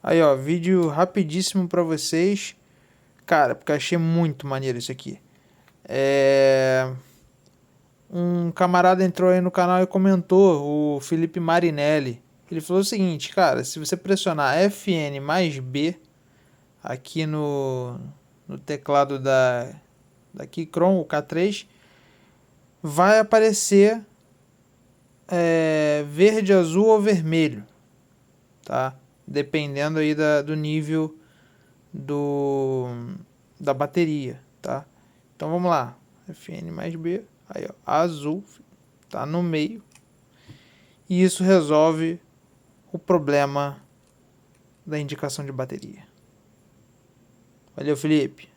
Aí, ó, vídeo rapidíssimo pra vocês. Cara, porque eu achei muito maneiro isso aqui. Um camarada entrou aí no canal e comentou, o Felipe Marinelli. Ele falou o seguinte, cara, se você pressionar Fn mais B aqui no teclado da Keychron, o K3, vai aparecer verde, azul ou vermelho, tá? Dependendo aí do nível da bateria, tá? Então vamos lá, Fn mais B, aí ó, azul, tá no meio, e isso resolve o problema da indicação de bateria. Valeu, Felipe.